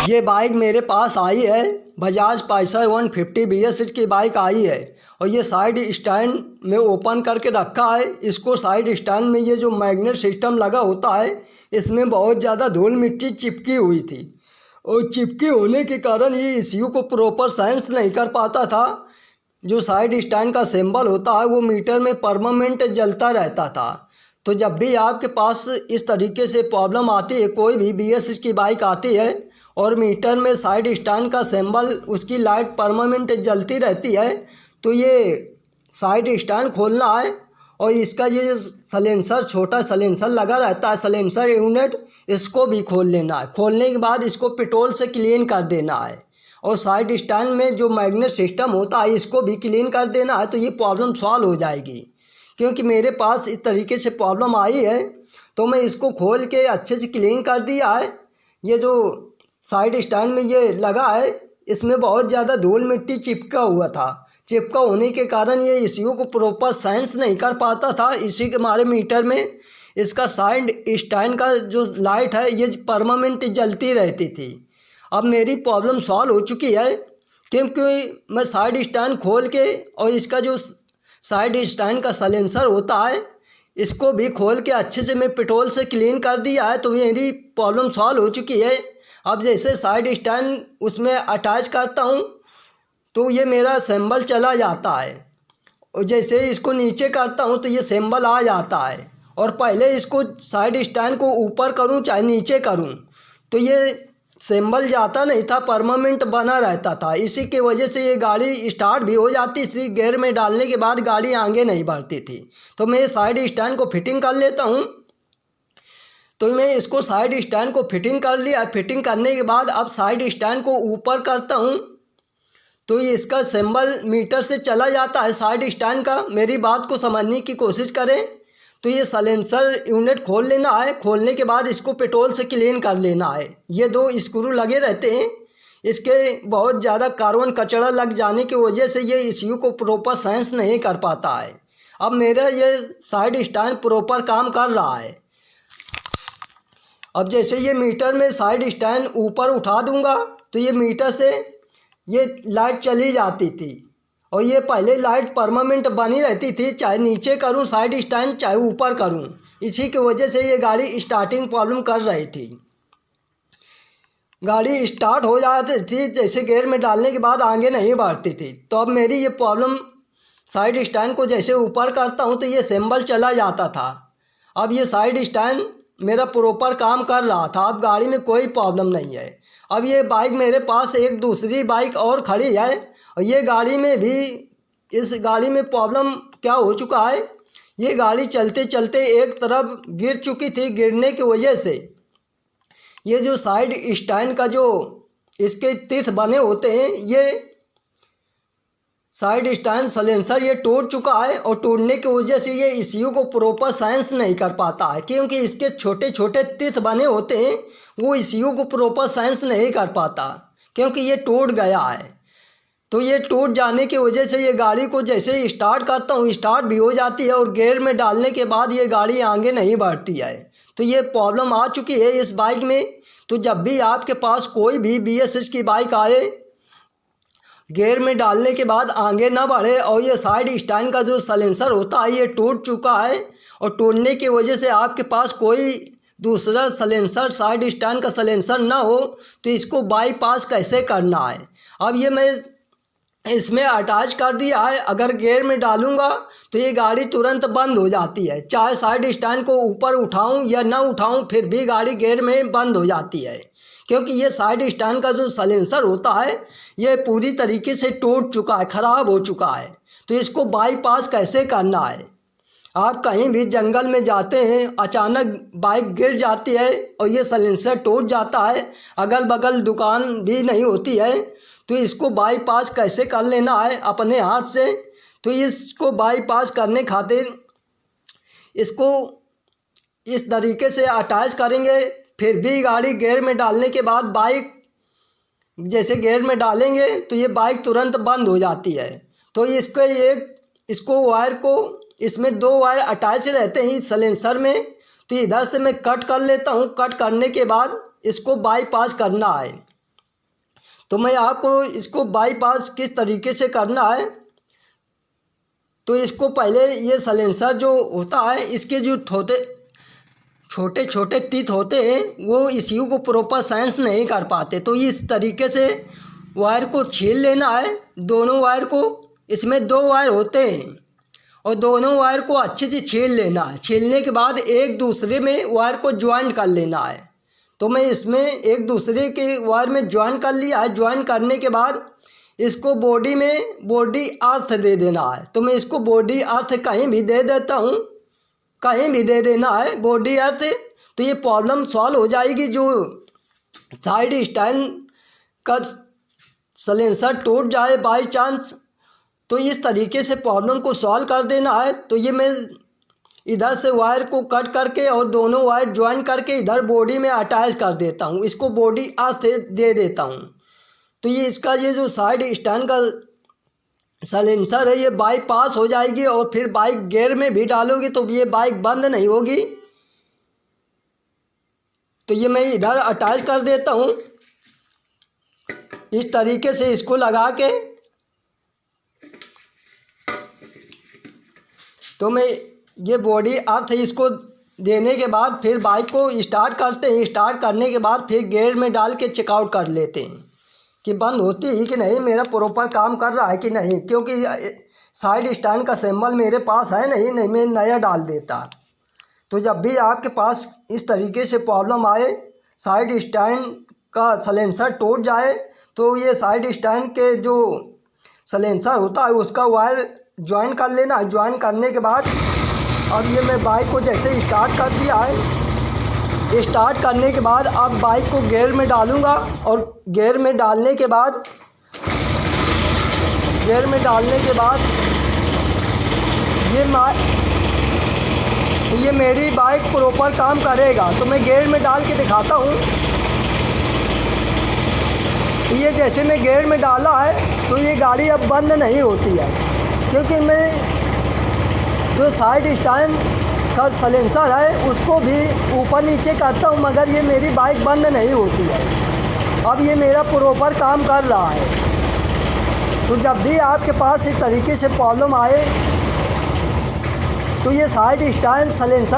ये बाइक मेरे पास आई है, बजाज पल्सर 150 BS6 की बाइक आई है और ये साइड स्टैंड में ओपन करके रखा है। इसको साइड स्टैंड में ये जो मैग्नेट सिस्टम लगा होता है, इसमें बहुत ज़्यादा धूल मिट्टी चिपकी हुई थी और चिपकी होने के कारण ये ECU को प्रॉपर सेंस नहीं कर पाता था। जो साइड स्टैंड का सिंबल होता है वो मीटर में परमानेंट जलता रहता था। तो जब भी आपके पास इस तरीके से प्रॉब्लम आती है, कोई भी BS6 की बाइक आती है और मीटर में साइड स्टैंड का सिंबल उसकी लाइट परमानेंट जलती रहती है, तो ये साइड स्टैंड खोलना है और इसका ये सलेंसर, छोटा सलेंसर लगा रहता है, सलेंसर यूनिट, इसको भी खोल लेना है। खोलने के बाद इसको पेट्रोल से क्लीन कर देना है और साइड स्टैंड में जो मैग्नेट सिस्टम होता है इसको भी क्लीन कर देना है। तो ये प्रॉब्लम सॉल्व हो जाएगी। क्योंकि मेरे पास इस तरीके से प्रॉब्लम आई है तो मैं इसको खोल के अच्छे से क्लीन कर दिया है। ये जो साइड स्टैंड में ये लगा है, इसमें बहुत ज़्यादा धूल मिट्टी चिपका हुआ था। चिपका होने के कारण ये ECU को प्रॉपर सेंस नहीं कर पाता था। इसी के हमारे मीटर में इसका साइड स्टैंड का जो लाइट है ये परमानेंट जलती रहती थी। अब मेरी प्रॉब्लम सॉल्व हो चुकी है, क्योंकि मैं साइड स्टैंड खोल के और इसका जो साइड स्टैंड का सलेंसर होता है इसको भी खोल के अच्छे से मैं पेट्रोल से क्लीन कर दिया है। तो मेरी प्रॉब्लम सॉल्व हो चुकी है। अब जैसे साइड स्टैंड उसमें अटैच करता हूँ तो ये मेरा सिंबल चला जाता है और जैसे इसको नीचे करता हूँ तो ये सिंबल आ जाता है। और पहले इसको साइड स्टैंड को ऊपर करूँ चाहे नीचे करूँ तो ये सिंबल जाता नहीं था, परमानेंट बना रहता था। इसी के वजह से ये गाड़ी स्टार्ट भी हो जाती थी, गियर में डालने के बाद गाड़ी आगे नहीं बढ़ती थी। तो मैं साइड स्टैंड को फिटिंग कर लेता हूँ। तो मैं इसको साइड स्टैंड को फिटिंग कर लिया। फिटिंग करने के बाद अब साइड स्टैंड को ऊपर करता हूँ तो ये इसका सिंबल मीटर से चला जाता है साइड स्टैंड का। मेरी बात को समझने की कोशिश करें। तो ये सलेंसर यूनिट खोल लेना है। खोलने के बाद इसको पेट्रोल से क्लीन कर लेना है। ये 2 स्क्रू लगे रहते हैं, इसके बहुत ज़्यादा कार्बन कचरा लग जाने की वजह से ये ECU को प्रॉपर सेंस नहीं कर पाता है। अब मेरा ये साइड स्टैंड प्रॉपर काम कर रहा है। अब जैसे ये मीटर में साइड स्टैंड ऊपर उठा दूंगा तो ये मीटर से ये लाइट चली जाती थी और ये पहले लाइट परमानेंट बनी रहती थी, चाहे नीचे करूं साइड स्टैंड चाहे ऊपर करूं। इसी की वजह से ये गाड़ी स्टार्टिंग प्रॉब्लम कर रही थी। गाड़ी स्टार्ट हो जाती थी, जैसे गियर में डालने के बाद आगे नहीं बढ़ती थी। तो अब मेरी ये प्रॉब्लम, साइड स्टैंड को जैसे ऊपर करता हूं तो ये सिंबल चला जाता था। अब ये साइड स्टैंड मेरा प्रॉपर काम कर रहा था। अब गाड़ी में कोई प्रॉब्लम नहीं है। अब ये बाइक मेरे पास एक दूसरी बाइक और खड़ी है और ये गाड़ी में भी, इस गाड़ी में प्रॉब्लम क्या हो चुका है, ये गाड़ी चलते चलते एक तरफ गिर चुकी थी। गिरने की वजह से ये जो साइड स्टैंड का जो इसके तीर्थ बने होते हैं, ये साइड स्टैंड सलेंसर ये टूट चुका है और टूटने की वजह से ये ECU को प्रॉपर सेंस नहीं कर पाता है। क्योंकि इसके छोटे छोटे तीर्थ बने होते हैं वो ECU को प्रॉपर सेंस नहीं कर पाता, क्योंकि ये टूट गया है। तो ये टूट जाने की वजह से ये गाड़ी को जैसे स्टार्ट करता हूँ स्टार्ट भी हो जाती है और गियर में डालने के बाद ये गाड़ी आगे नहीं बढ़ती है। तो ये प्रॉब्लम आ चुकी है इस बाइक में। तो जब भी आपके पास कोई भी BS6 की बाइक आए, गियर में डालने के बाद आगे ना बढ़े और ये साइड स्टैंड का जो सलेंसर होता है ये टूट चुका है और टूटने की वजह से आपके पास कोई दूसरा सलेंसर, साइड स्टैंड का सलेंसर ना हो, तो इसको बाईपास कैसे करना है। अब ये मैं इसमें अटैच कर दिया है। अगर गियर में डालूंगा तो ये गाड़ी तुरंत बंद हो जाती है, चाहे साइड स्टैंड को ऊपर उठाऊं या ना उठाऊं फिर भी गाड़ी गियर में बंद हो जाती है। क्योंकि ये साइड स्टैंड का जो सलेंसर होता है ये पूरी तरीके से टूट चुका है, ख़राब हो चुका है। तो इसको बाईपास कैसे करना है। आप कहीं भी जंगल में जाते हैं, अचानक बाइक गिर जाती है और ये सलेंसर टूट जाता है, अगल बगल दुकान भी नहीं होती है, तो इसको बाईपास कैसे कर लेना है अपने हाथ से। तो इसको बाईपास करने खातिर इसको इस तरीके से अटैच करेंगे। फिर भी गाड़ी गियर में डालने के बाद बाइक जैसे गियर में डालेंगे तो ये बाइक तुरंत बंद हो जाती है। तो इसको वायर को, इसमें 2 वायर अटैच रहते हैं सलेंसर में, तो इधर से मैं कट कर लेता हूँ। कट करने के बाद इसको बाईपास करना है। तो मैं आपको इसको बाईपास किस तरीके से करना है, तो इसको पहले ये सलेंसर जो होता है इसके जो छोटे छोटे टीथ होते हैं वो ECU को प्रॉपर सेंस नहीं कर पाते। तो इस तरीके से वायर को छील लेना है, दोनों वायर को। इसमें 2 वायर होते हैं और दोनों वायर को अच्छे से छील लेना है। छीलने के बाद एक दूसरे में वायर को ज्वाइन कर लेना है। तो मैं इसमें एक दूसरे के वायर में ज्वाइन कर लिया है। ज्वाइन करने के बाद इसको बॉडी में बॉडी अर्थ दे देना है। तो मैं इसको बॉडी अर्थ कहीं भी दे देता हूँ, कहीं भी दे देना है बॉडी अर्थ। तो ये प्रॉब्लम सॉल्व हो जाएगी। जो साइड स्टैंड का सलेंसर टूट जाए बाई चांस, तो इस तरीके से प्रॉब्लम को सॉल्व कर देना है। तो ये मैं इधर से वायर को कट करके और दोनों वायर ज्वाइन करके इधर बॉडी में अटैच कर देता हूँ। इसको बॉडी अर्थ दे देता हूँ। तो ये इसका ये जो साइड स्टैंड का सलेंसर है ये बाईपास हो जाएगी। और फिर बाइक गियर में भी डालोगे तो ये बाइक बंद नहीं होगी। तो ये मैं इधर अटैच कर देता हूँ इस तरीके से इसको लगा के। तो मैं ये बॉडी अर्थ इसको देने के बाद फिर बाइक को स्टार्ट करते हैं। स्टार्ट करने के बाद फिर गियर में डाल के चेकआउट कर लेते हैं कि बंद होती है कि नहीं, मेरा प्रॉपर काम कर रहा है कि नहीं। क्योंकि साइड स्टैंड का सिंबल मेरे पास है नहीं मैं नया डाल देता। तो जब भी आपके पास इस तरीके से प्रॉब्लम आए, साइड स्टैंड का सलेंसर टूट जाए, तो ये साइड स्टैंड के जो सलेंसर होता है उसका वायर ज्वाइन कर लेना। ज्वाइन करने के बाद अब ये मैं बाइक को जैसे स्टार्ट कर दिया है, स्टार्ट करने के बाद अब बाइक को गियर में डालूँगा। और गियर में डालने के बाद ये मेरी बाइक प्रॉपर काम करेगा। तो मैं गियर में डाल के दिखाता हूँ। ये जैसे मैं गियर में डाला है तो ये गाड़ी अब बंद नहीं होती है, क्योंकि मैं जो साइड स्टैंड का सलेंसर है उसको भी ऊपर नीचे करता हूँ, मगर ये मेरी बाइक बंद नहीं होती है। अब ये मेरा प्रॉपर काम कर रहा है। तो जब भी आपके पास इस तरीके से प्रॉब्लम आए तो ये साइड स्टैंड सलेंसर